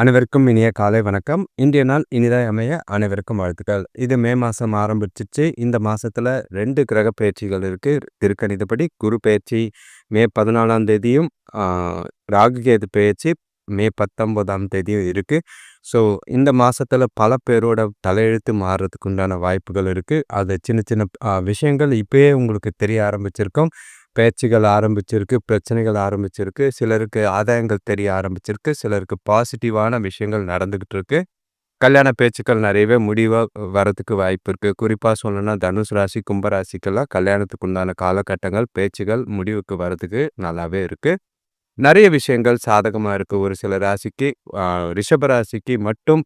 அனைவருக்கும் இனிய காலை வணக்கம். இன்றைய நாள் இனிதாய் அமைய அனைவருக்கும் வாழ்த்துக்கள். இது மே மாசம் ஆரம்பிச்சிச்சு. இந்த மாசத்துல 2 கிரக பெயர்ச்சிகள் இருக்கு. திருக்கணிதப்படி குரு பெயர்ச்சி மே 14ஆம் தேதியும், ஆ ராகு கேது பெயர்ச்சி மே 19ஆம் தேதியும் இருக்கு. ஸோ இந்த மாசத்துல பல பேரோட தலையெழுத்து மாறுறதுக்கு உண்டான வாய்ப்புகள் இருக்கு. அது சின்ன சின்ன விஷயங்கள் இப்பயே உங்களுக்கு தெரிய ஆரம்பிச்சிருக்கும். பேச்சுகள் ஆரம்பிச்சிருக்கு, பிரச்சனைகள் ஆரம்பிச்சிருக்கு, சிலருக்கு ஆதாயங்கள் தெரிய ஆரம்பிச்சிருக்கு, சிலருக்கு பாசிட்டிவான விஷயங்கள் நடந்துகிட்டு இருக்கு. கல்யாண பேச்சுக்கள் நிறையவே முடிவா வரதுக்கு வாய்ப்பு இருக்கு. குறிப்பா சொல்லணும்னா தனுசு ராசி, கும்ப ராசிக்கெல்லாம் கல்யாணத்துக்கு உண்டான காலகட்டங்கள், பேச்சுகள் முடிவுக்கு வரதுக்கு நல்லாவே இருக்கு. நிறைய விஷயங்கள் சாதகமா இருக்கு. ஒரு சில ராசிக்கு, ரிஷப ராசிக்கு மட்டும்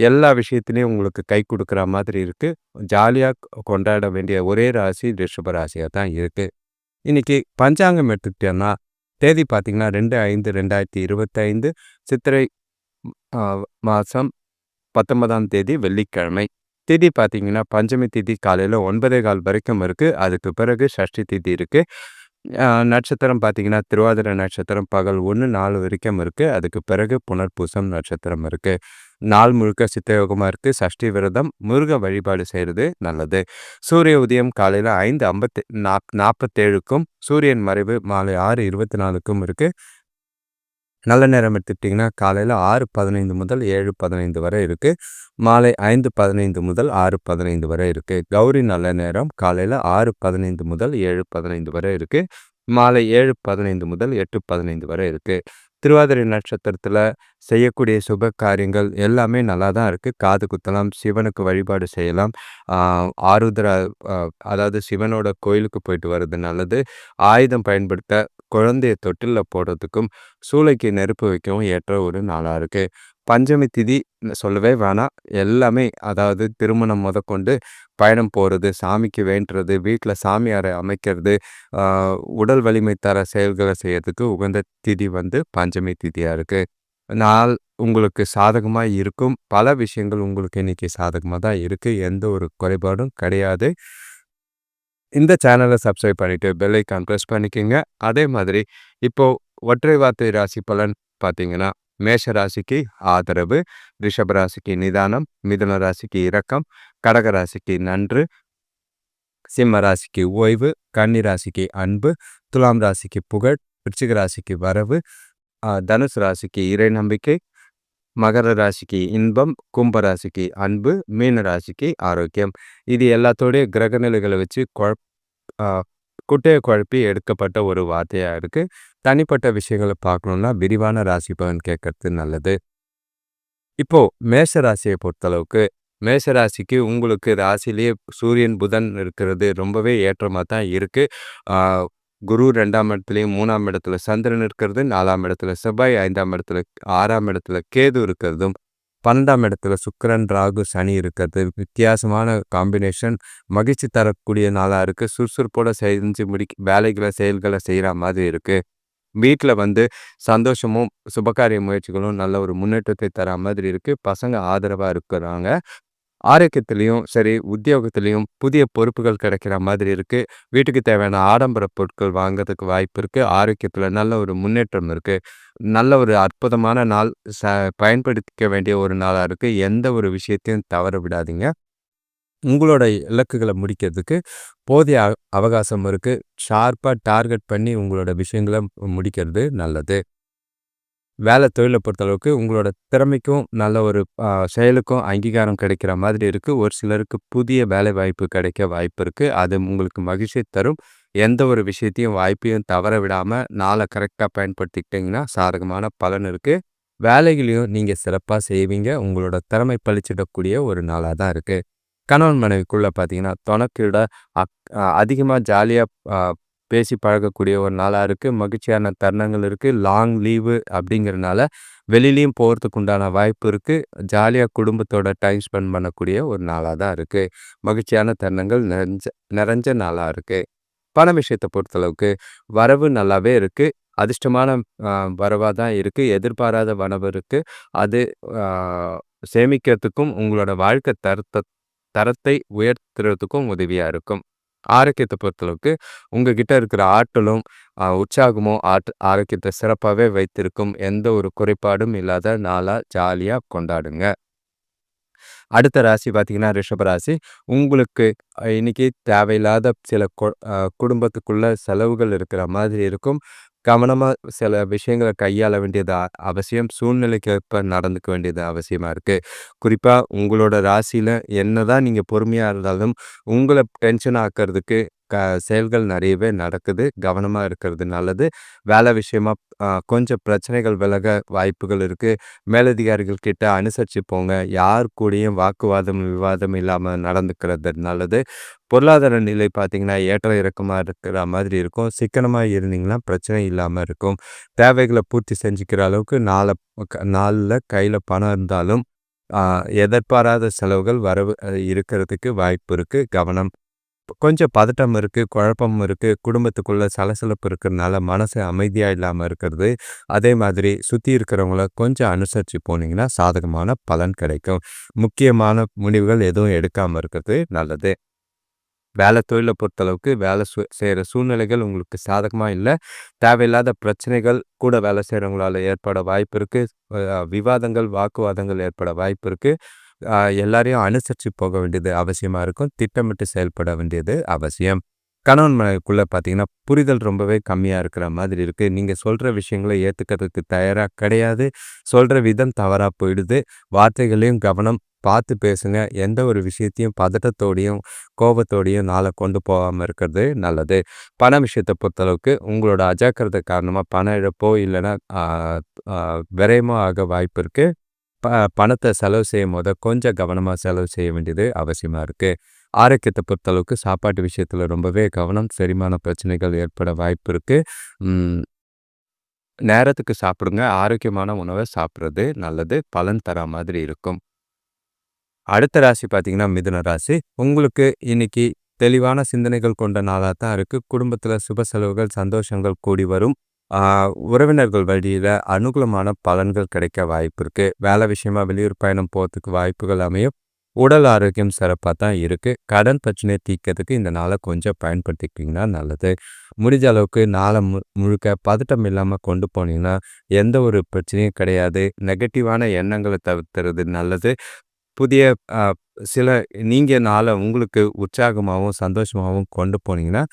எல்லா விஷயத்திலயும் உங்களுக்கு கை கொடுக்குற மாதிரி இருக்கு. ஜாலியா கொண்டாட வேண்டிய ஒரே ராசி ரிஷப ராசியா தான் இருக்கு. இன்னைக்கு பஞ்சாங்கம் எடுத்துக்கிட்டோம்னா, தேதி பார்த்தீங்கன்னா 2/5/2025 சித்திரை அ மாசம் 19ஆம் தேதி வெள்ளிக்கிழமை. திதி பார்த்தீங்கன்னா, பஞ்சமி திதி காலையில 9:15 வரைக்கும் இருக்கு. அதுக்கு பிறகு சஷ்டி திதி இருக்கு. நட்சத்திரம் பார்த்தீங்கன்னா, திருவாதிரை நட்சத்திரம் பகல் 1:04 வரைக்கும் இருக்கு. அதுக்கு பிறகு புனர்பூசம் நட்சத்திரம் இருக்கு. நாள் முழுக்க சித்தயோகமா இருக்கு. சஷ்டி விரதம், முருக வழிபாடு செய்கிறது நல்லது. சூரிய உதயம் காலையில் 5:47க்கும், சூரியன் மறைவு மாலை 6:24க்கும் இருக்கு. நல்ல நேரம் எடுத்துக்கிட்டிங்கன்னா காலையில் 6:15 முதல் 7:15 வரை இருக்குது. மாலை 5:15 முதல் 6:15 வரை இருக்குது. கௌரி நல்ல நேரம் காலையில் 6:15 முதல் 7:15 வரை இருக்குது. மாலை 7:15 முதல் 8:15 வரை இருக்குது. திருவாதிரை நட்சத்திரத்தில் செய்யக்கூடிய சுப காரியங்கள் எல்லாமே நல்லா தான் இருக்குது. காது குத்தலாம், சிவனுக்கு வழிபாடு செய்யலாம். ஆருத்ர அதாவது சிவனோட கோயிலுக்கு போயிட்டு வர்றது நல்லது. ஆயுதம் பயன்படுத்த, குழந்தைய தொட்டிலில் போடுறதுக்கும், சூளைக்கு நெருப்பு வைக்கவும் ஏற்ற ஒரு நாளாக இருக்குது. பஞ்சமி திதி சொல்லவே வேணாம். எல்லாமே, அதாவது திருமணம் முதற்கொண்டு பயணம் போகிறது, சாமிக்கு வேண்டுறது, வீட்டில் சாமி அறை அமைக்கிறது, உடல் வலிமை தர செயல்களை செய்யறதுக்கு உகந்த திதி பஞ்சமி திதியாக இருக்குது. நாள் உங்களுக்கு சாதகமாக இருக்கும். பல விஷயங்கள் உங்களுக்கு இன்னைக்கு சாதகமாக தான் இருக்குது. எந்த ஒரு குறைபாடும் கிடையாது. இந்த சேனலை சப்ஸ்கிரைப் பண்ணிவிட்டு பெல் ஐக்கான் ப்ரெஸ் பண்ணிக்கோங்க. அதே மாதிரி இப்போது ஒற்றை வார்த்தை ராசி பலன் பார்த்தீங்கன்னா, மேஷ ராசிக்கு ஆதரவு, ரிஷப ராசிக்கு நிதானம், மிதுன ராசிக்கு இரக்கம், கடக ராசிக்கு நன்று, சிம்ம ராசிக்கு ஓய்வு, கன்னி ராசிக்கு அன்பு, துலாம் ராசிக்கு புகழ், விருச்சிக ராசிக்கு வரவு, தனுசு ராசிக்கு இறை நம்பிக்கை, மகர ராசிக்கு இன்பம், கும்ப ராசிக்கு அன்பு, மீன ராசிக்கு ஆரோக்கியம். இது எல்லாத்தோடைய கிரகநிலைகளை வச்சு குட்டையை குழப்பி எடுக்கப்பட்ட ஒரு வார்த்தையாக இருக்குது. தனிப்பட்ட விஷயங்களை பார்க்கணுன்னா விரிவான ராசி பலன் கேட்கறது நல்லது. இப்போது மேஷ ராசியை பொறுத்தளவுக்கு, மேஷ ராசிக்கு உங்களுக்கு ராசிலேயே சூரியன் புதன் இருக்கிறது ரொம்பவே ஏற்றமாக தான் இருக்குது. குரு 2ஆம் இடத்துலையும், 3ஆம் இடத்துல சந்திரன் இருக்கிறது, 4ஆம் இடத்துல செவ்வாய், 5ஆம் இடத்துல 6ஆம் இடத்துல கேது இருக்கிறதும், 12ஆம் இடத்துல சுக்கிரன், ராகு, சனி இருக்கிறது வித்தியாசமான காம்பினேஷன். மகிழ்ச்சி தரக்கூடிய நாளாக இருக்குது. சுறுசுறுப்போட செஞ்சு வேலைகளை செயல்களை செய்கிற மாதிரி இருக்குது. வீட்டில் சந்தோஷமும் சுபகாரிய முயற்சிகளும் நல்ல ஒரு முன்னேற்றத்தை தர மாதிரி இருக்குது. பசங்க ஆதரவாக இருக்கிறாங்க. ஆரோக்கியத்திலையும் சரி, உத்தியோகத்திலையும் புதிய பொறுப்புகள் கிடைக்கிற மாதிரி இருக்குது. வீட்டுக்கு தேவையான ஆடம்பர பொருட்கள் வாங்கிறதுக்கு வாய்ப்பு இருக்குது. ஆரோக்கியத்தில் நல்ல ஒரு முன்னேற்றம் இருக்குது. நல்ல ஒரு அற்புதமான நாள். பயன்படுத்திக்க வேண்டிய ஒரு நாளாக இருக்குது. எந்த ஒரு விஷயத்தையும் தவற விடாதீங்க. உங்களோட இலக்குகளை முடிக்கிறதுக்கு போதிய அவகாசம் இருக்குது. ஷார்ப்பாக டார்கெட் பண்ணி உங்களோட விஷயங்களை முடிக்கிறது நல்லது. வேலை தொழிலை பொறுத்தளவுக்கு உங்களோட திறமைக்கும் நல்ல ஒரு செயலுக்கும் அங்கீகாரம் கிடைக்கிற மாதிரி இருக்குது. ஒரு சிலருக்கு புதிய வேலை வாய்ப்பு கிடைக்க வாய்ப்பு இருக்குது. அது உங்களுக்கு மகிழ்ச்சி தரும். எந்த ஒரு விஷயத்தையும் வாய்ப்பையும் தவற விடாமல் நாளை கரெக்டாக பயன்படுத்திக்கிட்டிங்கன்னா சாதகமான பலன் இருக்குது. வேலைகளையும் நீங்கள் சிறப்பாக செய்வீங்க. உங்களோட திறமை பழிச்சிடக்கூடிய ஒரு நாளாக தான் இருக்குது. கணவன் மனைவிக்குள்ளே பார்த்தீங்கன்னா, தொணக்கிட அதிகமாக ஜாலியாக பேசி பழகக்கூடிய ஒரு நாளாக இருக்குது. மகிழ்ச்சியான தருணங்கள் இருக்குது. லாங் லீவு அப்படிங்கிறனால வெளியிலையும் போகிறதுக்கு உண்டான வாய்ப்பு இருக்குது. ஜாலியாக குடும்பத்தோட டைம் ஸ்பெண்ட் பண்ணக்கூடிய ஒரு நாளாக தான் இருக்குது. மகிழ்ச்சியான தருணங்கள் நிறைஞ்ச நாளாக இருக்குது. பண விஷயத்தை பொறுத்தளவுக்கு வரவு நல்லாவே இருக்குது. அதிர்ஷ்டமான வரவாக தான் இருக்குது. எதிர்பாராத வரவு இருக்குது. அது சேமிக்கிறதுக்கும் உங்களோட வாழ்க்கை தரத்தை உயர்த்துறதுக்கும் உதவியாக இருக்கும். ஆரோக்கியத்த பொறுத்தளவுக்கு உங்ககிட்ட இருக்கிற ஆற்றலும், உற்சாகமும் ஆரோக்கியத்த சிறப்பாவே வைத்திருக்கும். எந்த ஒரு குறைபாடும் இல்லாத நாளா ஜாலியா கொண்டாடுங்க. அடுத்த ராசி பார்த்தீங்கன்னா, ரிஷப ராசி. உங்களுக்கு இன்னைக்கு தேவையில்லாத சில குடும்பத்துக்குள்ள செலவுகள் இருக்கிற மாதிரி இருக்கும். கவனமா சில விஷயங்கள கையாள வேண்டியது அவசியம். சூழ்நிலைக்கேற்ப நடந்துக்க வேண்டியது அவசியமா இருக்கு. குறிப்பா உங்களோட ராசியில என்னதான் நீங்க பொறுமையா இருந்தாலும், உங்கள டென்ஷன் ஆக்குறதுக்கு செயல்கள் நெறையவே நடக்குது. கவனமா இருக்கிறது நல்லது. வேலை விஷயமா கொஞ்சம் பிரச்சனைகள் விலக வாய்ப்புகள் இருக்கு. மேலதிகாரிகள் கிட்ட அனுசரிச்சு போங்க. யார் கூடயும் வாக்குவாதம், விவாதம் இல்லாம நடந்துக்கிறது நல்லது. பொருளாதார நிலை பார்த்தீங்கன்னா, ஏற்ற இறக்கமா இருக்கிற மாதிரி இருக்கும். சிக்கனமா இருந்தீங்கன்னா, பிரச்சனை இல்லாம இருக்கும். தேவைகள பூர்த்தி செஞ்சுக்கிற அளவுக்கு நாள்ல கையில பணம் இருந்தாலும், ஆ எதிர்பாராத செலவுகள் வரவு இருக்கிறதுக்கு வாய்ப்பு இருக்கு. கவனம். கொஞ்சம் பதட்டம் இருக்கு, குழப்பம் இருக்கு, குடும்பத்துக்குள்ள சலசலப்பு இருக்கிறனால மனசு அமைதியா இல்லாம இருக்கிறது. அதே மாதிரி சுத்தி இருக்கிறவங்கள கொஞ்சம் அனுசரிச்சு போனீங்கன்னா, சாதகமான பலன் கிடைக்கும். முக்கியமான முடிவுகள் எதுவும் எடுக்காம இருக்கிறது நல்லது. வேலை தொழில பொறுத்தளவுக்கு வேலை செய்ற சூழ்நிலைகள் உங்களுக்கு சாதகமா இல்ல. தேவையில்லாத பிரச்சனைகள் கூட வேலை செய்றவங்களால ஏற்பட வாய்ப்பு இருக்கு. விவாதங்கள், வாக்குவாதங்கள் ஏற்பட வாய்ப்பு இருக்கு. எல்லாரையும் அனுசரிச்சு போக வேண்டியது அவசியமா இருக்கும். திட்டமிட்டு செயல்பட வேண்டியது அவசியம். கணவன் மனைவிக்குள்ள பார்த்தீங்கன்னா, புரிதல் ரொம்பவே கம்மியா இருக்கிற மாதிரி இருக்கு. நீங்க சொல்ற விஷயங்கள ஏத்துக்கிறதுக்கு தயாரா கிடையாது. சொல்ற விதம் தவறா போயிடுது. வார்த்தைகளையும் கவனம் பார்த்து பேசுங்க. எந்த ஒரு விஷயத்தையும் பதட்டத்தோடையும், கோபத்தோடையும் நாள கொண்டு போகாம இருக்கிறது நல்லது. பண விஷயத்த பொறுத்தளவுக்கு உங்களோட அஜாக்கிரதை காரணமா பண இழப்போ இல்லைன்னா விரயமோ ஆக வாய்ப்பு இருக்கு. ப பணத்த செலவு செய்யும்போது கொஞ்சம் கவனமா செலவு செய்ய வேண்டியது அவசியமா இருக்கு. ஆரோக்கியத்த பொறுத்தளவுக்கு சாப்பாட்டு விஷயத்துல ரொம்பவே கவனம். செரிமான பிரச்சனைகள் ஏற்பட வாய்ப்பு இருக்கு. ம் நேரத்துக்கு சாப்பிடுங்க. ஆரோக்கியமான உணவ சாப்பிடுறது நல்லது. பலன் தரா மாதிரி இருக்கும். அடுத்த ராசி பார்த்தீங்கன்னா, மிதுன ராசி. உங்களுக்கு இன்னைக்கு தெளிவான சிந்தனைகள் கொண்ட நாளா தான் இருக்கு. குடும்பத்தில சுப செலவுகள், சந்தோஷங்கள் கூடி வரும். ஆ உறவினர்கள் வழியில அனுகூலமான பலன்கள் கிடைக்க வாய்ப்பு இருக்கு. வேலை விஷயமா வெளியூர் பயணம் போறதுக்கு வாய்ப்புகள் அமையும். உடல் ஆரோக்கியம் சிறப்பா தான் இருக்கு. கடன் பிரச்சனைய தீர்க்கிறதுக்கு இந்த நாள கொஞ்சம் பயன்படுத்திக்கிட்டீங்கன்னா நல்லது. முடிஞ்ச அளவுக்கு நாள முழுக்க பதட்டம் இல்லாம கொண்டு போனீங்கன்னா, எந்த ஒரு பிரச்சனையும் கிடையாது. நெகட்டிவான எண்ணங்கள தவிர்த்துறது நல்லது. புதிய அ சில நீங்க நாள உங்களுக்கு உற்சாகமாவும், சந்தோஷமாவும் கொண்டு போனீங்கன்னா,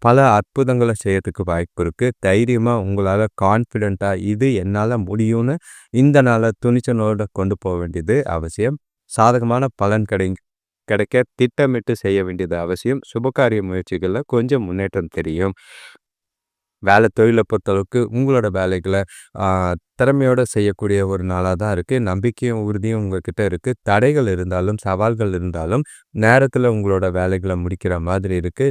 பல அற்புதங்கள செய்யறதுக்கு வாய்ப்பு இருக்கு. தைரியமா உங்களால கான்ஃபிடென்ட்டா இது என்னால முடியும்னு இந்த நாள துணிச்சலோட கொண்டு போ வேண்டியது அவசியம். சாதகமான பலன் கிடைக்க திட்டமிட்டு செய்ய வேண்டியது அவசியம். சுபகாரிய முயற்சிகள்ல கொஞ்சம் முன்னேற்றம் தெரியும். வேலை தொழில பொறுத்தளவுக்கு உங்களோட வேலைகள ஆ திறமையோட செய்யக்கூடிய ஒரு நாளா தான் இருக்கு. நம்பிக்கையும், உறுதியும் உங்ககிட்ட இருக்கு. தடைகள் இருந்தாலும், சவால்கள் இருந்தாலும், நேரத்தில உங்களோட வேலைகள முடிக்கிற மாதிரி இருக்கு.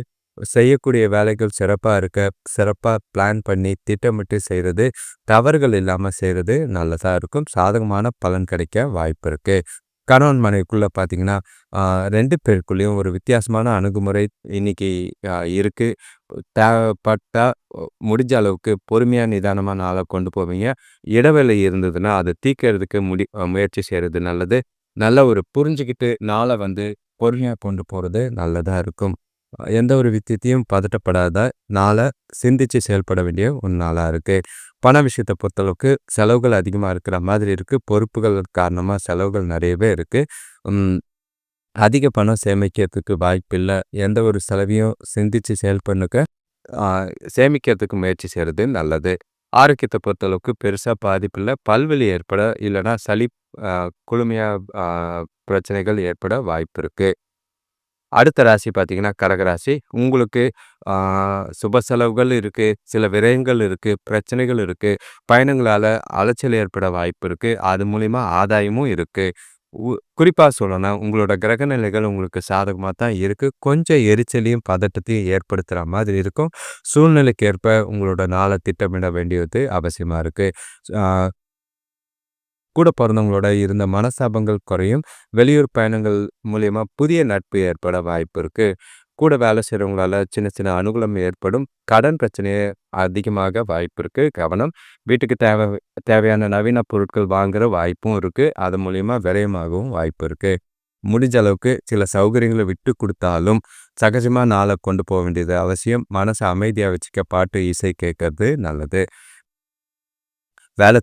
செய்யக்கூடிய வேலைகள் சிறப்பா இருக்க, சிறப்பா பிளான் பண்ணி திட்டமிட்டு செய்றது, தவறுகள் இல்லாம செய்றது நல்லதா இருக்கும். சாதகமான பலன் கிடைக்க வாய்ப்பு இருக்கு. கணவன் மனைவிக்குள்ள பார்த்தீங்கன்னா, 2 பேருக்குள்ளேயும் ஒரு வித்தியாசமான அணுகுமுறை இன்னைக்கு இருக்கு. தேவைப்பட்டா முடிஞ்ச அளவுக்கு பொறுமையா, நிதானமா நாள கொண்டு போவீங்க. இடைவேளை இருந்ததுன்னா, அத தீர்க்கிறதுக்கு முயற்சி செய்றது நல்லது. நல்ல ஒரு புரிஞ்சுகிட்டு நாள பொறுமையா கொண்டு போறது நல்லதா இருக்கும். எந்த ஒரு விஷயத்தையும் பதட்டப்படாத நாள சிந்திச்சு செயல்பட வேண்டிய ஒரு நாளா இருக்கு. பண விஷயத்த பொறுத்தளவுக்கு செலவுகள் அதிகமா இருக்கிற மாதிரி இருக்கு. பொறுப்புகள் காரணமா செலவுகள் நெறையவே இருக்கு. ம். அதிக பணம் சேமிக்கிறதுக்கு வாய்ப்பில்ல. எந்த ஒரு செலவையும் சிந்திச்சு செயல்பண்ணுக்க ஆ சேமிக்கிறதுக்கு முயற்சி செய்றது நல்லது. ஆரோக்கியத்த பொறுத்தளவுக்கு பெருசா பாதிப்பில்ல. பல்வலி ஏற்பட இல்லன்னா சளி அ குளுமையா ஆ பிரச்சனைகள் ஏற்பட வாய்ப்பு இருக்கு. அடுத்த ராசி பார்த்தீங்கன்னா, கடகராசி. உங்களுக்கு ஆ சுப செலவுகள் இருக்கு. சில விரயங்கள் இருக்கு. பிரச்சனைகள் இருக்கு. பயணங்களால அலைச்சல் ஏற்பட வாய்ப்பு இருக்கு. அது மூலியமா ஆதாயமும் இருக்கு. உ குறிப்பா சொல்லணும்னா, உங்களோட கிரக நிலைகள் உங்களுக்கு சாதகமா தான் இருக்கு. கொஞ்சம் எரிச்சலையும், பதட்டத்தையும் ஏற்படுத்துற மாதிரி இருக்கும். சூழ்நிலைக்கு ஏற்ப உங்களோட நாள திட்டமிட வேண்டியது அவசியமா இருக்கு. ஆ கூட பொறந்தவங்களோட இருந்த மனஸ்தாபங்கள் குறையும். வெளியூர் பயணங்கள் மூலியமா புதிய நட்பு ஏற்பட வாய்ப்பு இருக்கு. கூட வேலை செய்றவங்களால சின்ன சின்ன அனுகூலம் ஏற்படும். கடன் பிரச்சனை அதிகமாக வாய்ப்பு இருக்கு. கவனம். வீட்டுக்கு தேவையான நவீன பொருட்கள் வாங்குற வாய்ப்பும் இருக்கு. அது மூலியமா விரயமாகவும் வாய்ப்பு இருக்கு. முடிஞ்ச அளவுக்கு சில சௌகரியங்கள விட்டு குடுத்தாலும், சகஜமா நாள கொண்டு போ வேண்டியது அவசியம். மனச அமைதியா வச்சுக்க பாட்டு, இசை கேட்கறது நல்லது.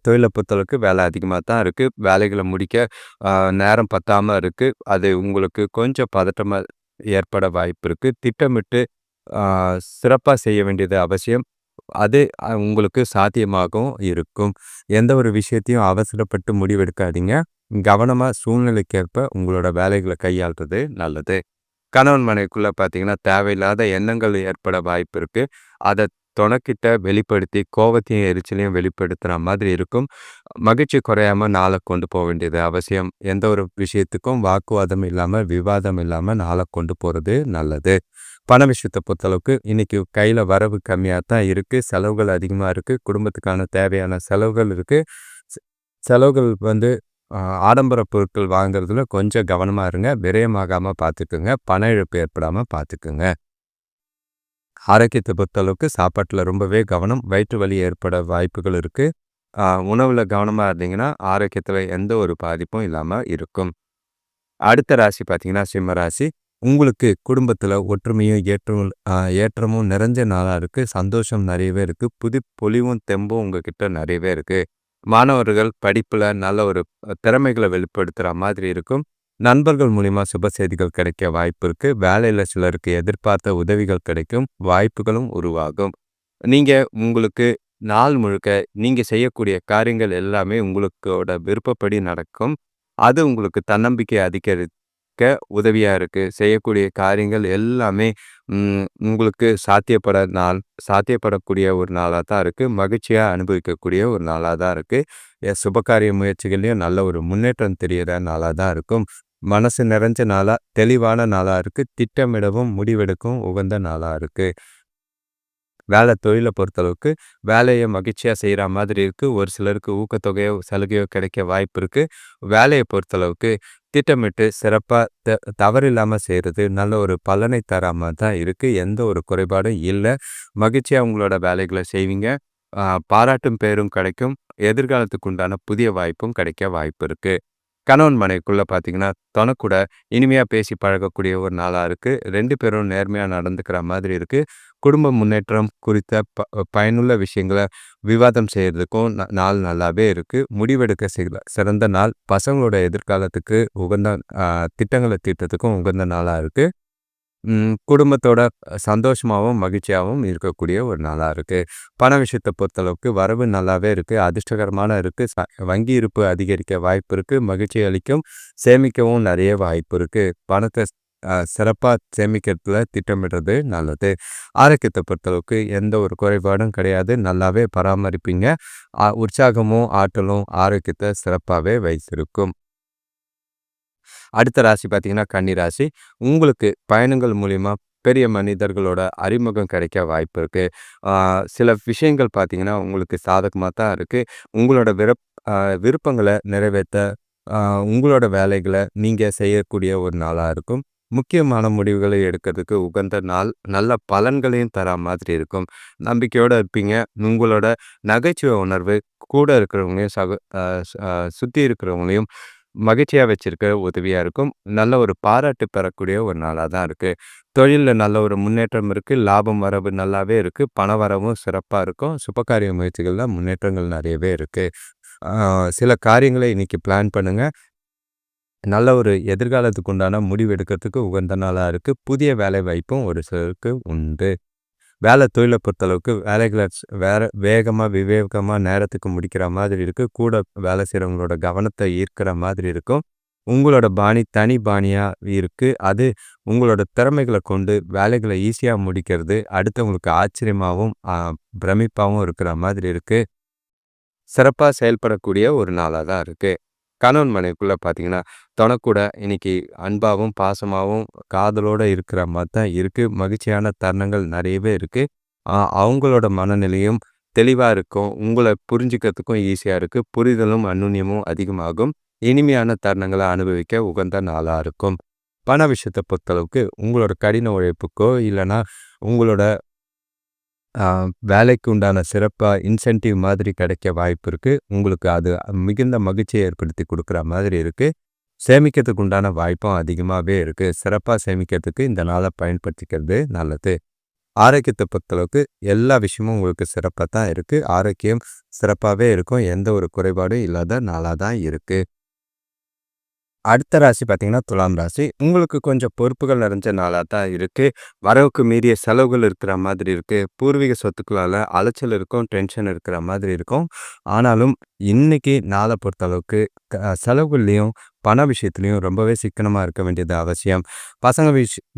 தொழில பொறுத்தளவுக்கு வேலை அதிகமா தான் இருக்கு. வேலைகள முடிக்க அ நேரம் பத்தாம இருக்கு. அது உங்களுக்கு கொஞ்சம் பதட்டமா ஏற்பட வாய்ப்பு இருக்கு. திட்டமிட்டு அ சிறப்பா செய்ய வேண்டியது அவசியம். அது உங்களுக்கு சாத்தியமாகவும் இருக்கும். எந்த ஒரு விஷயத்தையும் அவசரப்பட்டு முடிவெடுக்காதீங்க. கவனமா சூழ்நிலைக்கேற்ப உங்களோட வேலைகள கையாள்றது நல்லது. கணவன் மனைவிக்குள்ள பார்த்தீங்கன்னா, தேவையில்லாத எண்ணங்கள் ஏற்பட வாய்ப்பு இருக்கு. அத தொணக்கிட்ட வெளிப்படுத்தி கோவத்தையும், எரிச்சலையும் வெளிப்படுத்துற மாதிரி இருக்கும். மகிழ்ச்சி குறையாம நாள கொண்டு போ வேண்டியது அவசியம். எந்த ஒரு விஷயத்துக்கும் வாக்குவாதம் இல்லாம, விவாதம் இல்லாம நாள கொண்டு போறது நல்லது. பண விஷயத்த பொறுத்தளவுக்கு இன்னைக்கு கையில வரவு கம்மியா தான் இருக்கு. செலவுகள் அதிகமா இருக்கு. குடும்பத்துக்கான தேவையான செலவுகள் இருக்கு. செ செலவுகள் வந்து அ ஆடம்பர பொருட்கள் வாங்குறதுல கொஞ்சம் கவனமா இருங்க. விரயமாகாம பார்த்துக்குங்க. பண இழப்பு ஏற்படாம பார்த்துக்குங்க. ஆரோக்கியத்த பொறுத்தளவுக்கு சாப்பாட்டுல ரொம்பவே கவனம். வயிற்று வலி ஏற்பட வாய்ப்புகள் இருக்கு. அ உணவுல கவனமா இருந்தீங்கன்னா, ஆரோக்கியத்துல எந்த ஒரு பாதிப்பும் இல்லாம இருக்கும். அடுத்த ராசி பார்த்தீங்கன்னா, சிம்ம ராசி. உங்களுக்கு குடும்பத்துல ஒற்றுமையும், ஏற்றமும் நிறைஞ்ச நாளா இருக்கு. சந்தோஷம் நிறையவே இருக்கு. பொலிவும், தெம்பும் உங்ககிட்ட நிறையவே இருக்கு. மாணவர்கள் படிப்புல நல்ல ஒரு திறமைகள வெளிப்படுத்துற மாதிரி இருக்கும். நண்பர்கள் மூலியமா சுப செய்திகள் கிடைக்க வாய்ப்பு இருக்கு. வேலையில சிலருக்கு எதிர்பார்த்த உதவிகள் கிடைக்கும். வாய்ப்புகளும் உருவாகும். நீங்க உங்களுக்கு நாள் முழுக்க நீங்க செய்யக்கூடிய காரியங்கள் எல்லாமே உங்களுக்கோட விருப்பப்படி நடக்கும். அது உங்களுக்கு தன்னம்பிக்கை அதிகரிக்க உதவியா இருக்கு. செய்யக்கூடிய காரியங்கள் எல்லாமே உங்களுக்கு சாத்தியப்படக்கூடிய ஒரு நாளா தான் இருக்கு. மகிழ்ச்சியா அனுபவிக்கக்கூடிய ஒரு நாளா தான் இருக்கு. சுபகாரிய முயற்சிகள்லயும் நல்ல ஒரு முன்னேற்றம் தெரியிற நாளா தான் இருக்கும். மனசு நிறைஞ்ச நாளா, தெளிவான நாளா இருக்கு. திட்டமிடவும், முடிவெடுக்கவும் உகந்த நாளா இருக்கு. தொழில பொறுத்தளவுக்கு வேலைய மகிழ்ச்சியா செய்ற மாதிரி இருக்கு. ஒரு சிலருக்கு ஊக்கத்தொகையோ, சலுகையோ கிடைக்க வாய்ப்பு இருக்கு. வேலைய பொறுத்தளவுக்கு திட்டமிட்டு சிறப்பா தவறில்லாம செய்றது நல்ல ஒரு பலனை தராம தான் இருக்கு. எந்த ஒரு குறைபாடும் இல்ல. மகிழ்ச்சியா உங்களோட வேலைகள செய்வீங்க. அ பாராட்டும் பேரும் கிடைக்கும். எதிர்காலத்துக்கு உண்டான புதிய வாய்ப்பும் கிடைக்க வாய்ப்பு இருக்கு. கணவன் மனைவிக்குள்ள பார்த்தீங்கன்னா, தொணக்கூட இனிமையா பேசி பழகக்கூடிய ஒரு நாளா இருக்கு. 2 பேரும் நேர்மையா நடந்துக்கிற மாதிரி இருக்கு. குடும்ப முன்னேற்றம் குறித்த பயனுள்ள விஷயங்கள விவாதம் செய்றதுக்கும் நாள் நல்லாவே இருக்கு. முடிவெடுக்க சிறந்த நாள். பசங்களோட எதிர்காலத்துக்கு உகந்த திட்டங்கள தீட்டுறதுக்கும் உகந்த நாளா இருக்கு. குடும்பத்தோட சந்தோஷமாவும், மகிழ்ச்சியாவும் இருக்கக்கூடிய ஒரு நாளா இருக்கு. பண விஷயத்த பொறுத்தளவுக்கு வரவு நல்லாவே இருக்கு. அதிர்ஷ்டகரமான இருக்கு. வங்கி இருப்பு அதிகரிக்க வாய்ப்பு இருக்கு. மகிழ்ச்சி அளிக்கும். சேமிக்கவும் நிறைய வாய்ப்பு இருக்கு. பணத்த சிறப்பா சேமிக்கிறதுல திட்டமிடுறது நல்லது. ஆரோக்கியத்த பொறுத்தளவுக்கு எந்த ஒரு குறைபாடும் கிடையாது. நல்லாவே பராமரிப்பீங்க. உற்சாகமும், ஆற்றலும் ஆரோக்கியத்த சிறப்பாவே வைத்திருக்கும். அடுத்த ராசி பார்த்தீங்கன்னா, கன்னி ராசி. உங்களுக்கு பயணங்கள் மூலியமா பெரிய மனிதர்களோட அறிமுகம் கிடைக்க வாய்ப்பு இருக்கு. ஆ சில விஷயங்கள் பார்த்தீங்கன்னா, உங்களுக்கு சாதகமா தான் இருக்கு. உங்களோட விருப்பங்கள நிறைவேத்த ஆ உங்களோட வேலைகள நீங்க செய்யக்கூடிய ஒரு நாளா இருக்கும். முக்கியமான முடிவுகளை எடுக்கிறதுக்கு உகந்த நாள். நல்ல பலன்களையும் தரா மாதிரி இருக்கும். நம்பிக்கையோட இருப்பீங்க. உங்களோட நகைச்சுவை உணர்வு கூட இருக்கிறவங்களையும் சுத்தி இருக்கிறவங்களையும் மகிழ்ச்சியா வச்சிருக்க உதவியா இருக்கும். நல்ல ஒரு பாராட்டு பெறக்கூடிய ஒரு நாளா தான் இருக்கு. தொழில்ல நல்ல ஒரு முன்னேற்றம் இருக்கு. லாபம் வரவு நல்லாவே இருக்கு. பண வரவும் சிறப்பா இருக்கும். சுபகாரிய முயற்சிகள்ல முன்னேற்றங்கள் நிறையவே இருக்கு. ஆ சில காரியங்கள இன்னைக்கு பிளான் பண்ணுங்க. நல்ல ஒரு எதிர்காலத்துக்கு உண்டான முடிவு எடுக்கிறதுக்கு உகந்த நாளா இருக்கு. புதிய வேலை வாய்ப்பும் ஒரு சிலருக்கு உண்டு. தொழில பொறுத்தளவுக்கு வேலைகள வேகமா, விவேகமா நேரத்துக்கு முடிக்கிற மாதிரி இருக்கு. கூட வேலை செய்றவங்களோட கவனத்த ஈர்க்கிற மாதிரி இருக்கும். உங்களோட தனி பாணியா இருக்கு. அது உங்களோட திறமைகள கொண்டு வேலைகள ஈஸியா முடிக்கிறது, அடுத்தவங்களுக்கு ஆச்சரியமாவும், பிரமிப்பாவும் இருக்கிற மாதிரி இருக்கு. சிறப்பா செயல்படக்கூடிய ஒரு நாளா தான் இருக்கு. கணவன் மனைவிக்குள்ள பார்த்தீங்கன்னா, தொணக்கூட இன்னைக்கு அன்பாவும், பாசமாவும், காதலோட இருக்கிற மாரி தான் இருக்கு. மகிழ்ச்சியான தருணங்கள் நிறையவே இருக்கு. அவங்களோட மனநிலையும் தெளிவா இருக்கும். உங்கள புரிஞ்சுக்கிறதுக்கும் ஈஸியா இருக்கு. புரிதலும், அந்யுன்யமும் அதிகமாகும். இனிமையான தருணங்கள அனுபவிக்க உகந்த நாளா இருக்கும். பண விஷயத்த பொறுத்தளவுக்கு உங்களோட கடின உழைப்புக்கோ, இல்லன்னா உங்களோட ஆ வேலைக்கு உண்டான சிறப்பா இன்சென்டிவ் மாதிரி கிடைக்க வாய்ப்பு இருக்கு. உங்களுக்கு அது மிகுந்த மகிழ்ச்சிய ஏற்படுத்தி குடுக்குற மாதிரி இருக்கு. சேமிக்கிறதுக்கு உண்டான வாய்ப்பும் அதிகமாவே இருக்கு. சிறப்பா சேமிக்கிறதுக்கு இந்த நாள பயன்படுத்திக்கிறது நல்லது. ஆரோக்கியத்த பொறுத்தளவுக்கு எல்லா விஷயமும் உங்களுக்கு சிறப்பா தான் இருக்கு. ஆரோக்கியம் சிறப்பாவே இருக்கும். எந்த ஒரு குறைபாடும் இல்லாத நாளா தான் இருக்கு. அடுத்த ராசி பார்த்தீங்கன்னா, துலாம் ராசி. உங்களுக்கு கொஞ்சம் பொறுப்புகள் நிறைஞ்ச நாளா தான் இருக்கு. வரவுக்கு மீறிய செலவுகள் இருக்கிற மாதிரி இருக்கு. பூர்வீக சொத்துக்களால அலைச்சல் இருக்கும், டென்ஷன் இருக்கிற மாதிரி இருக்கும். ஆனாலும் இன்னைக்கு நாள பொறுத்தளவுக்கு செலவுகள்லயும், பண விஷயத்துலயும் ரொம்பவே சிக்கனமா இருக்க வேண்டியது அவசியம். பசங்க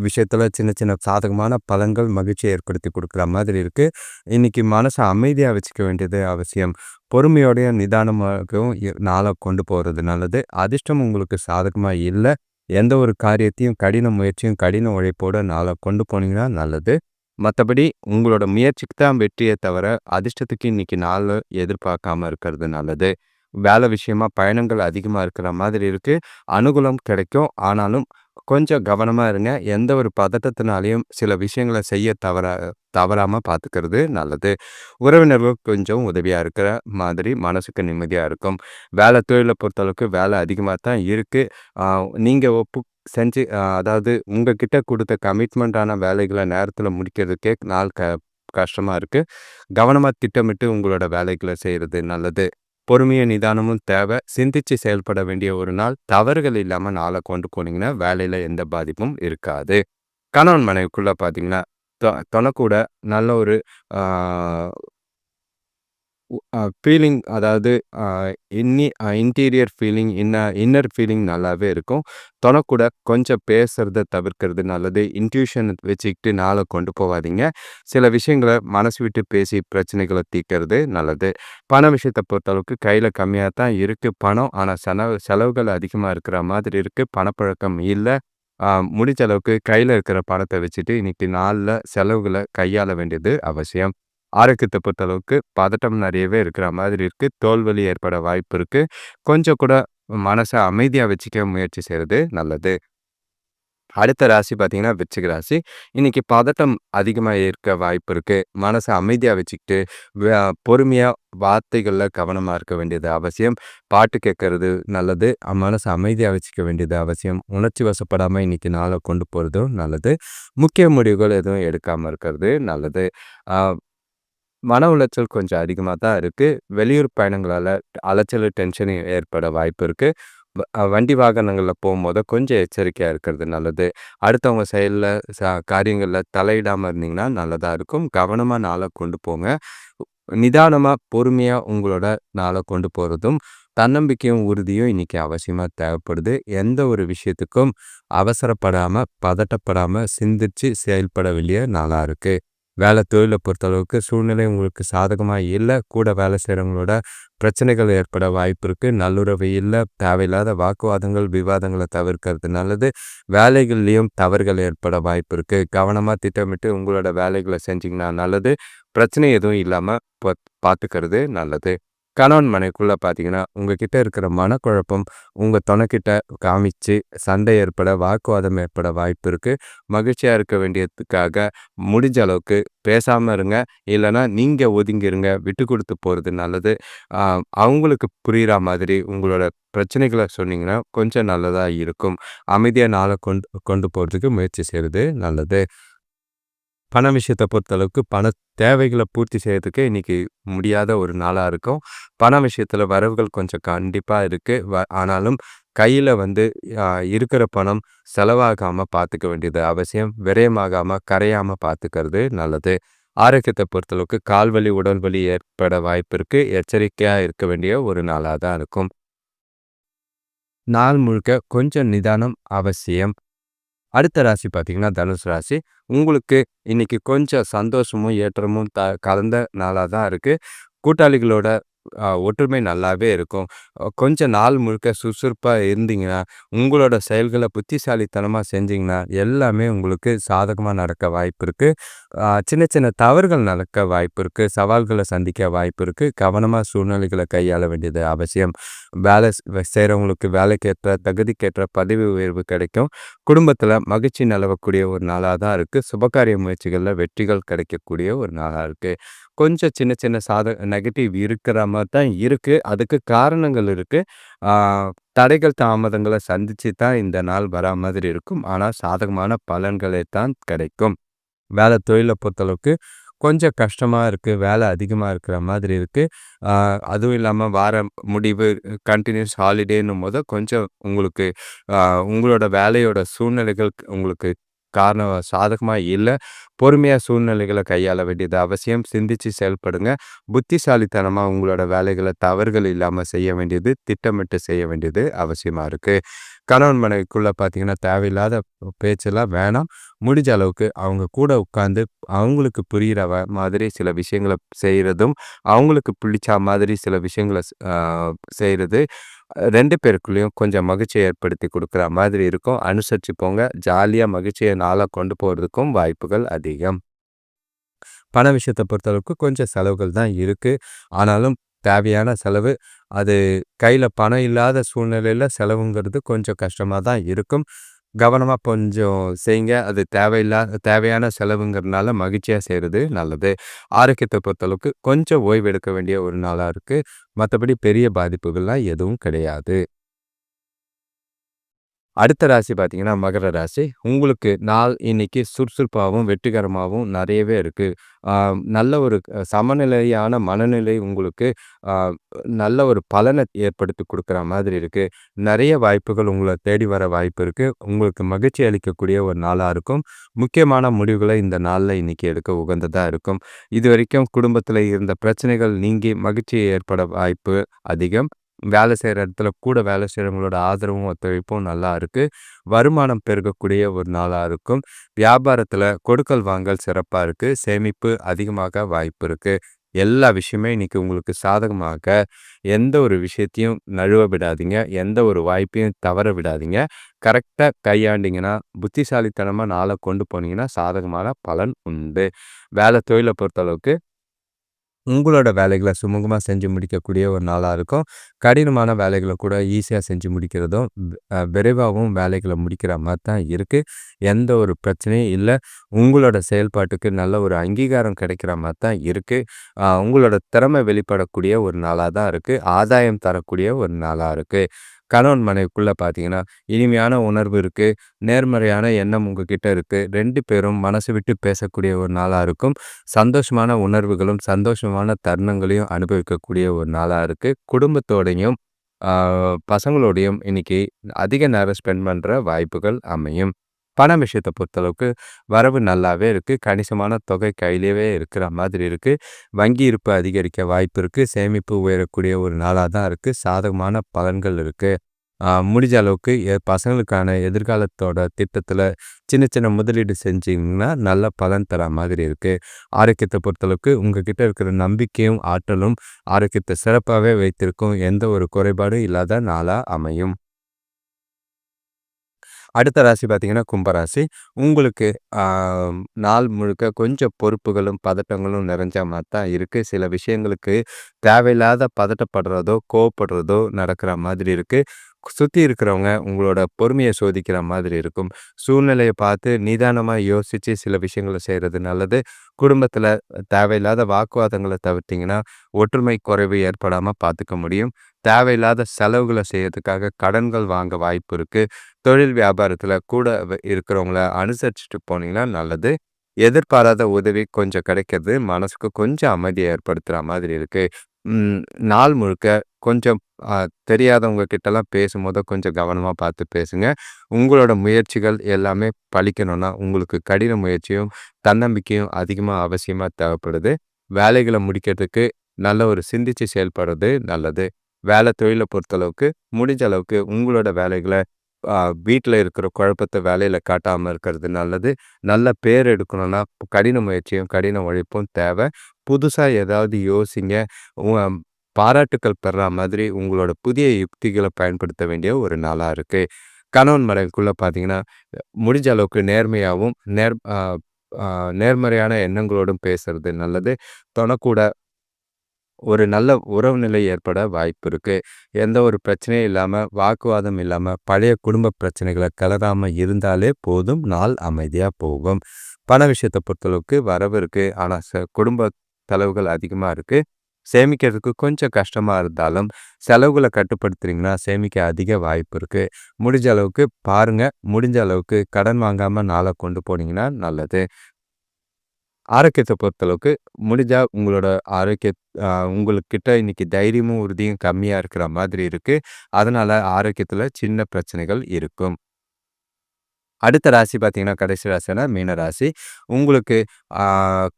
விஷயத்துல சின்ன சின்ன சாதகமான பலன்கள் மகிழ்ச்சியை ஏற்படுத்தி கொடுக்குற மாதிரி இருக்கு. இன்னைக்கு மனசை அமைதியா வச்சுக்க வேண்டியது அவசியம். பொறுமையோடையும் நிதானமாகவும் நாள கொண்டு போறது நல்லது. அதிர்ஷ்டம் உங்களுக்கு சாதகமா இல்ல. எந்த ஒரு காரியத்தையும் கடின முயற்சியும், கடின உழைப்போட நாள கொண்டு போனீங்கன்னா நல்லது. மத்தபடி உங்களோட முயற்சிக்கு தான் வெற்றியே தவிர, அதிர்ஷ்டத்துக்கு இன்னைக்கு நாள எதிர்பார்க்காம இருக்கிறது நல்லது. வேலை விஷயமா பயணங்கள் அதிகமா இருக்கிற மாதிரி இருக்கு. அனுகூலம் கிடைக்கும். ஆனாலும் கொஞ்சம் கவனமா இருங்க. எந்த ஒரு பதட்டத்தினாலயும் சில விஷயங்கள செய்ய தவறாம பார்த்துக்கிறது நல்லது. உறவினர்கள் கொஞ்சம் உதவியா இருக்கிற மாதிரி மனசுக்கு நிம்மதியா இருக்கும். வேலை தொழில பொறுத்தளவுக்கு வேலை அதிகமா தான் இருக்கு. ஆ நீங்க செஞ்சு அதாவது உங்ககிட்ட குடுத்த கமிட்மெண்டான வேலைகள நேரத்தில முடிக்கிறதுக்கே நாள் கஷ்டமா இருக்கு. கவனமா திட்டமிட்டு உங்களோட வேலைகள செய்றது நல்லது. பொறுமையும் நிதானமும் தேவை. சிந்திச்சு செயல்பட வேண்டிய ஒரு நாள். தவறுகள் இல்லாம நாள கொண்டு போனீங்கன்னா, வேலையில எந்த பாதிப்பும் இருக்காது. கணவன் மனைவிக்குள்ள பார்த்தீங்கன்னா, தொணக்கூட நல்ல ஒரு ஆ ஃபீலிங் அதாவது அ இன்டீரியர் ஃபீலிங், இன்னர் ஃபீலிங் நல்லாவே இருக்கும். தொணக்கூட கொஞ்சம் பேசுறத தவிர்க்கிறது நல்லது. இன்ட்யூஷன் வச்சுக்கிட்டு நாள கொண்டு போவாதீங்க. சில விஷயங்கள மனசு விட்டு பேசி பிரச்சனைகள தீர்க்கிறது நல்லது. பண விஷயத்த பொறுத்தளவுக்கு கையில கம்மியா தான் இருக்கு பணம். ஆனா செலவுகள் அதிகமா இருக்கிற மாதிரி இருக்கு. பணப்புழக்கம் இல்ல. அ முடிஞ்ச அளவுக்கு கையில இருக்கிற பணத்த வச்சுட்டு இன்னைக்கு நாள்ல செலவுகள கையாள வேண்டியது அவசியம். ஆரோக்கியத்த பொறுத்தளவுக்கு பதட்டம் நிறையவே இருக்கிற மாதிரி இருக்கு. தோல்வலி ஏற்பட வாய்ப்பு இருக்கு. கொஞ்சம் கூட மனச அமைதியா வச்சுக்க முயற்சி செய்றது நல்லது. அடுத்த ராசி பார்த்தீங்கன்னா, விருச்சிக ராசி. இன்னைக்கு பதட்டம் அதிகமா இருக்க வாய்ப்பு இருக்கு. மனச அமைதியா வச்சுக்கிட்டு, வ பொறுமையா வார்த்தைகள்ல கவனமா இருக்க வேண்டியது அவசியம். பாட்டு கேட்கறது நல்லது. மனச அமைதியா வச்சுக்க வேண்டியது அவசியம். உணர்ச்சி வசப்படாம இன்னைக்கு நாள கொண்டு போறதும் நல்லது. முக்கிய முடிவுகள் எதுவும் எடுக்காம இருக்கிறது நல்லது. ஆ மன உளைச்சல் கொஞ்சம் அதிகமா தான் இருக்கு. வெளியூர் பயணங்களால அலைச்சல், டென்ஷன் ஏற்பட வாய்ப்பு இருக்கு. வண்டி வாகனங்கள்ல போம்போது கொஞ்சம் எச்சரிக்கையா இருக்கிறது நல்லது. அடுத்தவங்க செயல்ல காரியங்கள்ல தலையிடாம இருந்தீங்கன்னா நல்லதா இருக்கும். கவனமா நாள கொண்டு போங்க. நிதானமா, பொறுமையா உங்களோட நாள கொண்டு போறதும், தன்னம்பிக்கையும், உறுதியும் இன்னைக்கு அவசியமா தேவைப்படுது. எந்த ஒரு விஷயத்துக்கும் அவசரப்படாம, பதட்டப்படாம, சிந்திச்சு செயல்பட வேண்டிய நாளா இருக்கு. வேலை தொழில பொறுத்தளவுக்கு சூழ்நிலை உங்களுக்கு சாதகமா இல்ல. கூட வேலை செய்றவங்களோட பிரச்சனைகள் ஏற்பட வாய்ப்பு இருக்கு. நல்லுறவு இல்ல. தேவையில்லாத வாக்குவாதங்கள், விவாதங்கள தவிர்க்கிறது நல்லது. வேலைகள்லயும் தவறுகள் ஏற்பட வாய்ப்பு இருக்கு. கவனமா திட்டமிட்டு உங்களோட வேலைகள செஞ்சீங்கன்னா நல்லது. பிரச்சனை எதுவும் இல்லாம பார்த்துக்கிறது நல்லது. கணவன் மனைவிக்குள்ள பார்த்தீங்கன்னா, உங்ககிட்ட இருக்கிற மனக்குழப்பம் உங்க துணைக்கிட்ட காமிச்சு சண்டை ஏற்பட, வாக்குவாதம் ஏற்பட வாய்ப்பு இருக்கு. மகிழ்ச்சியா இருக்க வேண்டியதுக்காக முடிஞ்ச அளவுக்கு பேசாம இருங்க. இல்லன்னா நீங்க ஒதுங்கிருங்க. விட்டு குடுத்து போறது நல்லது. அ அவங்களுக்கு புரியிற மாதிரி உங்களோட பிரச்சனைகள சொன்னீங்கன்னா, கொஞ்சம் நல்லதா இருக்கும். அமைதியா நாள கொண்டு போறதுக்கு முயற்சி செய்றது நல்லது. பண விஷயத்த பொறுத்தளவுக்கு பண தேவைகள பூர்த்தி செய்யறதுக்கு இன்னைக்கு முடியாத ஒரு நாளா இருக்கும். பண விஷயத்துல வரவுகள் கொஞ்சம் கண்டிப்பா இருக்கு. ஆனாலும் கையில வந்து அ இருக்கிற பணம் செலவாகாம பார்த்துக்க வேண்டியது அவசியம். விரயமாகாம, கரையாம பார்த்துக்கிறது நல்லது. ஆரோக்கியத்த பொறுத்தளவுக்கு கால்வலி, உடல் வலி ஏற்பட வாய்ப்பு இருக்கு. எச்சரிக்கையா இருக்க வேண்டிய ஒரு நாளா தான் இருக்கும். நாள் முழுக்க கொஞ்சம் நிதானம் அவசியம். அடுத்த ராசி பார்த்தீங்கன்னா, தனுசு ராசி. உங்களுக்கு இன்னைக்கு கொஞ்சம் சந்தோஷமும், ஏற்றமும் கலந்த நாளா தான் இருக்கு. கூட்டாளிகளோட ஒற்றுமை நல்லாவே இருக்கும். கொஞ்சம் நாள் முழுக்க சுறுசுறுப்பா இருந்தீங்கன்னா, உங்களோட செயல்கள புத்திசாலித்தனமா செஞ்சீங்கன்னா, எல்லாமே உங்களுக்கு சாதகமா நடக்க வாய்ப்பு இருக்கு. சின்ன சின்ன தவறுகள் நடக்க வாய்ப்பு இருக்கு. சவால்கள சந்திக்க வாய்ப்பு இருக்கு. கவனமா சூழ்நிலைகள கையாள வேண்டியது அவசியம். வேலை செய்றவங்களுக்கு வேலைக்கேற்ற, தகுதிக்கேற்ற பதவி உயர்வு கிடைக்கும். குடும்பத்தில மகிழ்ச்சி நிலவக்கூடிய ஒரு நாளா தான் இருக்கு. சுபகாரிய முயற்சிகள்ல வெற்றிகள் கிடைக்கக்கூடிய ஒரு நாளா இருக்கு. கொஞ்சம் சின்ன சின்ன நெகட்டிவ் இருக்கிற மாரி தான் இருக்கு. அதுக்கு காரணங்கள் இருக்கு. ஆ தடைகள், தாமதங்கள சந்திச்சு தான் இந்த நாள் வரா மாதிரி இருக்கும். ஆனா சாதகமான பலன்களே தான் கிடைக்கும். தொழில பொறுத்தளவுக்கு கொஞ்சம் கஷ்டமா இருக்கு. வேலை அதிகமா இருக்கிற மாதிரி இருக்கு. ஆ அதுவும் இல்லாம வார முடிவு கன்டினியூஸ் ஹாலிடேன்னும்போது கொஞ்சம் உங்களுக்கு ஆ உங்களோட வேலையோட சூழ்நிலைகள் உங்களுக்கு காரணம் சாதகமா இல்ல. பொறுமையா சூழ்நிலைகள கையாள வேண்டியது அவசியம். சிந்திச்சு செயல்படுங்க. புத்திசாலித்தனமா உங்களோட வேலைகள தவறுகள் இல்லாம செய்ய வேண்டியது, திட்டமிட்டு செய்ய வேண்டியது அவசியமா இருக்கு. கணவன் மனைவிக்குள்ள பார்த்தீங்கன்னா, தேவையில்லாத பேச்செல்லாம் வேணாம். முடிஞ்ச அளவுக்கு அவங்க கூட உட்கார்ந்து அவங்களுக்கு புரியிற மாதிரி சில விஷயங்கள செய்றதும், அவங்களுக்கு பிடிச்ச மாதிரி சில விஷயங்கள செய்றது 2 பேருக்குள்ளேயும் கொஞ்சம் மகிழ்ச்சிய ஏற்படுத்தி குடுக்குற மாதிரி இருக்கும். அனுசரிச்சு போங்க. ஜாலியா மகிழ்ச்சிய நாளா கொண்டு போறதுக்கும் வாய்ப்புகள் அதிகம். பண விஷயத்த பொறுத்தளவுக்கு கொஞ்சம் செலவுகள் தான் இருக்கு. ஆனாலும் தேவையான செலவு. அது கையில பணம் இல்லாத சூழ்நிலையில செலவுங்கிறது கொஞ்சம் கஷ்டமா தான் இருக்கும். கவனமா கொஞ்சம் செய்யுங்க. அது தேவையான செலவுங்கிறதுனால மகிழ்ச்சியா செய்றது நல்லது. ஆரோக்கியத்த பொறுத்தளவுக்கு கொஞ்சம் ஓய்வு எடுக்க வேண்டிய ஒரு நாளா இருக்கு. மத்தபடி பெரிய பாதிப்புகள்லாம் எதுவும் கிடையாது. அடுத்த ராசி பார்த்தீங்கன்னா, மகர ராசி. உங்களுக்கு நாள் இன்னைக்கு சுறுசுறுப்பாவும், வெற்றிகரமாவும் நெறையவே இருக்கு. ஆ நல்ல ஒரு சமநிலையான மனநிலை உங்களுக்கு ஆ நல்ல ஒரு பலன ஏற்படுத்தி குடுக்குற மாதிரி இருக்கு. நெறைய வாய்ப்புகள் உங்கள தேடி வர வாய்ப்பு இருக்கு. உங்களுக்கு மகிழ்ச்சி அளிக்கக்கூடிய ஒரு நாளா இருக்கும். முக்கியமான முடிவுகள இந்த நாள்ல இன்னைக்கு எடுக்க உகந்ததா இருக்கும். இதுவரைக்கும் குடும்பத்தில இருந்த பிரச்சனைகள் நீங்கி மகிழ்ச்சி ஏற்பட வாய்ப்பு அதிகம். வேலை செய்ற இடத்துல கூட வேலை செய்றவங்களோட ஆதரவும், ஒத்துழைப்பும் நல்லா இருக்கு. வருமானம் பெருகக்கூடிய ஒரு நாளா இருக்கும். வியாபாரத்துல கொடுக்கல் வாங்கல் சிறப்பா இருக்கு. சேமிப்பு அதிகமாக வாய்ப்பு இருக்கு. எல்லா விஷயமே இன்னைக்கு உங்களுக்கு சாதகமாக எந்த ஒரு விஷயத்தையும் நழுவ விடாதீங்க. எந்த ஒரு வாய்ப்பையும் தவற விடாதீங்க. கரெக்ட்டா கையாண்டீங்கன்னா, புத்திசாலித்தனமா நாள கொண்டு போனீங்கன்னா, சாதகமான பலன் உண்டு. தொழில பொறுத்தளவுக்கு உங்களோட வேலைகள சுமூகமா செஞ்சு முடிக்கக்கூடிய ஒரு நாளா இருக்கும். கடினமான வேலைகள கூட ஈஸியா செஞ்சு முடிக்கிறதும், விரைவாவும் வேலைகள முடிக்கிற மாரி தான் இருக்கு. எந்த ஒரு பிரச்சனையும் இல்ல. உங்களோட செயல்பாட்டுக்கு நல்ல ஒரு அங்கீகாரம் கிடைக்கிற மாரி தான் இருக்கு. உங்களோட திறமை வெளிப்படக்கூடிய ஒரு நாளா தான் இருக்கு. ஆதாயம் தரக்கூடிய ஒரு நாளா இருக்கு. கணவன் மனைவிக்குள்ள பார்த்தீங்கன்னா, இனிமையான உணர்வு இருக்கு. நேர்மறையான எண்ணம் உங்ககிட்ட இருக்கு. 2 பேரும் மனசு விட்டு பேசக்கூடிய ஒரு நாளா இருக்கும். சந்தோஷமான உணர்வுகளும், சந்தோஷமான தருணங்களையும் அனுபவிக்கக்கூடிய ஒரு நாளா இருக்கு. குடும்பத்தோடையும், ஆ பசங்களோடையும் இன்னைக்கு அதிக நேரம் ஸ்பெண்ட் பண்ற வாய்ப்புகள் அமையும். பண விஷயத்த பொறுத்தளவுக்கு வரவு நல்லாவே இருக்கு. கணிசமான தொகை கையிலேயே இருக்கிற மாதிரி இருக்கு. வங்கி இருப்பு அதிகரிக்க வாய்ப்பு இருக்கு. சேமிப்பு உயரக்கூடிய ஒரு நாளா தான் இருக்கு. சாதகமான பலன்கள் இருக்கு. முடிஞ்ச அளவுக்கு பசங்களுக்கான எதிர்காலத்தோட திட்டத்துல சின்ன சின்ன முதலீடு செஞ்சீங்கன்னா, நல்ல பலன் தர மாதிரி இருக்கு. ஆரோக்கியத்த பொறுத்தளவுக்கு உங்ககிட்ட இருக்கிற நம்பிக்கையும், ஆற்றலும் ஆரோக்கியத்த சிறப்பாவே வைத்திருக்கும். எந்த ஒரு குறைபாடும் இல்லாத நாளா அமையும். அடுத்த ராசி பார்த்தீங்கன்னா, கும்பராசி. உங்களுக்கு ஆ நாள் முழுக்க கொஞ்சம் பொறுப்புகளும், பதட்டங்களும் நிறைஞ்ச மாரி தான் இருக்கு. சில விஷயங்களுக்கு தேவையில்லாத பதட்டப்படுறதோ, கோவப்படுறதோ நடக்கிற மாதிரி இருக்கு. சுத்தி இருக்கிறவங்க உங்களோட பொறுமைய சோதிக்கிற மாதிரி இருக்கும். சூழ்நிலைய பார்த்து நிதானமா யோசிச்சு சில விஷயங்கள செய்றது நல்லது. குடும்பத்தில தேவையில்லாத வாக்குவாதங்கள தவிர்த்தீங்கன்னா, ஒற்றுமை குறைவு ஏற்படாம பார்த்துக்க முடியும். தேவையில்லாத செலவுகள செய்யறதுக்காக கடன்கள் வாங்க வாய்ப்பு இருக்கு. தொழில் வியாபாரத்துல கூட இருக்கிறவங்கள அனுசரிச்சுட்டு போனீங்கன்னா நல்லது. எதிர்பாராத உதவி கொஞ்சம் கிடைக்கிறது மனசுக்கு கொஞ்சம் அமைதிய ஏற்படுத்துற மாதிரி இருக்கு. ம் நாள் முழுக்க கொஞ்சம் அ தெரியாதவங்க கிட்டலாம் பேசும்போது கொஞ்சம் கவனமா பார்த்து பேசுங்க. உங்களோட முயற்சிகள் எல்லாமே பலிக்கணும்னா, உங்களுக்கு கடின முயற்சியும், தன்னம்பிக்கையும் அதிகமா அவசியமா தேவைப்படுது. வேலைகள முடிக்கிறதுக்கு நல்ல ஒரு சிந்திச்சு செயல்படுறது நல்லது. தொழில பொறுத்தளவுக்கு முடிஞ்ச அளவுக்கு உங்களோட வேலைகள ஆ வீட்ல இருக்கிற குழப்பத்த வேலையில காட்டாம இருக்கிறது நல்லது. நல்ல பேர் எடுக்கணும்னா, கடின முயற்சியும், கடின உழைப்பும் தேவை. புதுசா ஏதாவது யோசிங்க. உ பாராட்டுக்கள் பெறா மாதிரி உங்களோட புதிய யுக்திகள பயன்படுத்த வேண்டிய ஒரு நாளா இருக்கு. கணவன் மனைவிக்குள்ள பார்த்தீங்கன்னா, முடிஞ்ச அளவுக்கு நேர்மையாவும், நேர்மறையான எண்ணங்களோடும் பேசுறது நல்லது. தொணக்கூட ஒரு நல்ல உறவு நிலை ஏற்பட வாய்ப்பு இருக்கு. எந்த ஒரு பிரச்சனையும் இல்லாம, வாக்குவாதம் இல்லாம, பழைய குடும்ப பிரச்சனைகள கிளறாம இருந்தாலே போதும். நாள் அமைதியா போகும். பண விஷயத்த பொறுத்தளவுக்கு வரவு இருக்கு. ஆனா குடும்ப செலவுகள் அதிகமாக இருக்குது. சேமிக்கிறதுக்கு கொஞ்சம் கஷ்டமா இருந்தாலும், செலவுகள கட்டுப்படுத்துனீங்கன்னா, சேமிக்க அதிக வாய்ப்பு இருக்கு. முடிஞ்ச அளவுக்கு பாருங்க. முடிஞ்ச அளவுக்கு கடன் வாங்காம நாள கொண்டு போனீங்கன்னா நல்லது. ஆரோக்கியத்த பொறுத்தளவுக்கு முடிஞ்சா உங்களோட ஆரோக்கிய உங்களுக்கிட்ட இன்னைக்கு தைரியமும், உறுதியும் கம்மியா இருக்கிற மாதிரி இருக்கு. அதனால ஆரோக்கியத்துல சின்ன பிரச்சனைகள் இருக்கும். அடுத்த ராசி பார்த்தீங்கன்னா, கடைசி ராசினா மீன ராசி. உங்களுக்கு ஆ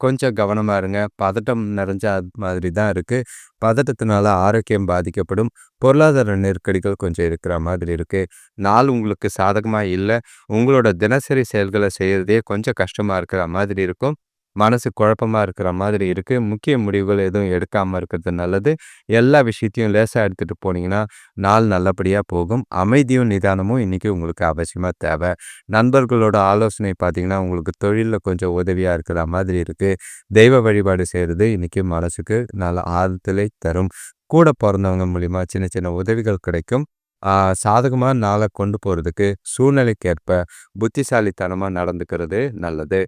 கொஞ்சம் கவனமா இருங்க. பதட்டம் நிறைஞ்ச மாதிரி தான் இருக்கு. பதட்டத்தினால ஆரோக்கியம் பாதிக்கப்படும். பொருளாதார நெருக்கடிகள் கொஞ்சம் இருக்கிற மாதிரி இருக்கு. நாள் உங்களுக்கு சாதகமா இல்ல. உங்களோட தினசரி செயல்கள செய்றதே கொஞ்சம் கஷ்டமா இருக்கிற மாதிரி இருக்கும். மனசு குழப்பமா இருக்கிற மாதிரி இருக்கு. முக்கிய முடிவுகள் எதுவும் எடுக்காம இருக்கிறது நல்லது. எல்லா விஷயத்தையும் லேசா எடுத்துட்டு போனீங்கன்னா, நாள் நல்லபடியா போகும். அமைதியும், நிதானமும் இன்னைக்கு உங்களுக்கு அவசியமா தேவ. நண்பர்களோட ஆலோசனை பார்த்தீங்கன்னா, உங்களுக்கு தொழில்ல கொஞ்சம் உதவியா இருக்கிற மாதிரி இருக்கு. தெய்வ வழிபாடு செய்றது இன்னைக்கு மனசுக்கு நல்ல ஆறுதலை தரும். கூட பொறந்தவங்க மூலியமா சின்ன சின்ன உதவிகள் கிடைக்கும். ஆ சாதகமான நாள கொண்டு போறதுக்கு சூழ்நிலைக்கேற்ப புத்திசாலித்தனமா நடந்துக்கிறது நல்லது.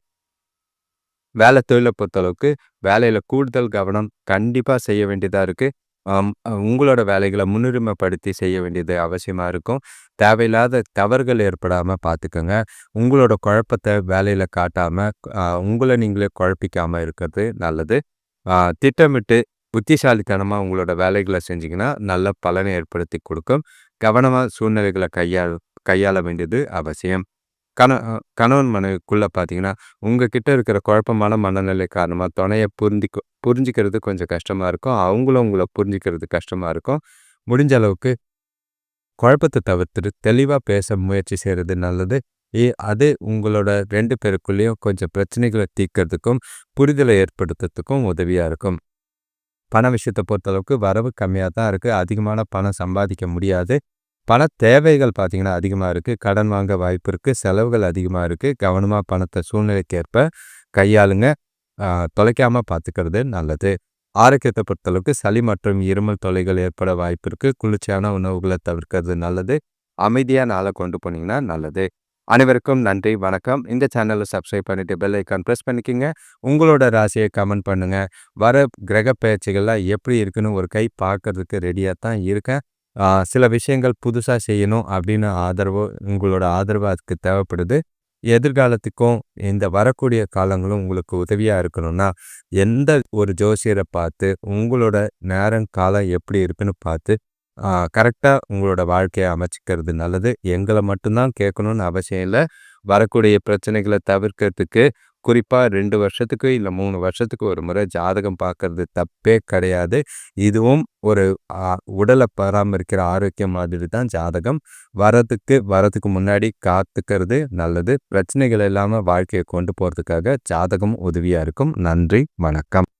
வேலை தொழில பொறுத்தளவுக்கு, வேலையில கூடுதல் கவனம் கண்டிப்பா செய்ய வேண்டியதா இருக்கு. உங்களோட வேலைகள முன்னுரிமைப்படுத்தி செய்ய வேண்டியது அவசியமா இருக்கும். தேவையில்லாத தவறுகள் ஏற்படாம பார்த்துக்கங்க. உங்களோட குழப்பத்த வேலையில காட்டாம, உங்கள நீங்களே குழப்பிக்காம இருக்கிறது நல்லது. திட்டமிட்டு புத்திசாலித்தனமா உங்களோட வேலைகள செஞ்சீங்கன்னா, நல்ல பலனை ஏற்படுத்தி கொடுக்கும். கவனமா சூழ்நிலைகள கையாள வேண்டியது அவசியம். கணவன் மனைவிக்குள்ள பார்த்தீங்கன்னா, உங்ககிட்ட இருக்கிற குழப்பமான மனநிலை காரணமா துணைய புரிஞ்சுக்கிறது கொஞ்சம் கஷ்டமா இருக்கும். அவங்களும் உங்கள புரிஞ்சுக்கிறது கஷ்டமா இருக்கும். முடிஞ்ச அளவுக்கு குழப்பத்த தவிர்த்துட்டு தெளிவா பேச முயற்சி செய்றது நல்லது. அது உங்களோட 2 பேருக்குள்ளேயும் கொஞ்சம் பிரச்சனைகள தீர்க்கிறதுக்கும், புரிதலை ஏற்படுத்துறதுக்கும் உதவியா இருக்கும். பண விஷயத்த பொறுத்தளவுக்கு வரவு கம்மியா தான் இருக்கு. அதிகமான பணம் சம்பாதிக்க முடியாது. பண தேவைகள் பார்த்தீங்கன்னா அதிகமா இருக்கு. கடன் வாங்க வாய்ப்பு இருக்கு. செலவுகள் அதிகமா இருக்கு. கவனமா பணத்த சூழ்நிலைக்கேற்ப கையாளுங்க. தொலைக்காம பார்த்துக்கிறது நல்லது. ஆரோக்கியத்த பொறுத்தளவுக்கு சளி மற்றும் இருமல் தொல்லைகள் ஏற்பட வாய்ப்பு இருக்கு. குளிர்ச்சியான உணவுகள தவிர்க்கிறது நல்லது. அமைதியா நாள கொண்டு போனீங்கன்னா நல்லது. அனைவருக்கும் நன்றி, வணக்கம். இந்த சேனல சப்ஸ்கிரைப் பண்ணிட்டு பெல் ஐகான் பிரஸ் பண்ணிக்கங்க. உங்களோட ராசிய கமெண்ட் பண்ணுங்க. வர கிரக பெயர்ச்சிகள்லாம் எப்படி இருக்குன்னு ஒரு கை பார்க்கறதுக்கு ரெடியா தான் இருக்கேன். சில விஷயங்கள் புதுசா செய்யணும் அப்படின்னு உங்களோட ஆதரவு அதுக்கு தேவைப்படுது. எதிர்காலத்துக்கும் இந்த வரக்கூடிய காலங்களும் உங்களுக்கு உதவியா இருக்கணும்னா, எந்த ஒரு ஜோசியரை பார்த்து உங்களோட நேரம், காலம் எப்படி இருக்குன்னு பார்த்து கரெக்டா உங்களோட வாழ்க்கைய அமைச்சுக்கிறது நல்லது. எங்கள மட்டும் தான் கேட்கணும்னு அவசியம் இல்ல. வரக்கூடிய பிரச்சனைகள தவிர்க்கிறதுக்கு குறிப்பா 2 வருஷத்துக்கு இல்ல 3 வருஷத்துக்கு ஒரு முறை ஜாதகம் பார்க்கறது தப்பே கிடையாது. இதுவும் ஒரு உடல பராமரிக்கிற ஆரோக்கியம் மாதிரி தான் ஜாதகம். வரதுக்கு முன்னாடி காத்துக்கிறது நல்லது. பிரச்சனைகள் இல்லாம வாழ்க்கைய கொண்டு போறதுக்காக ஜாதகம் உதவியா இருக்கும். நன்றி, வணக்கம்.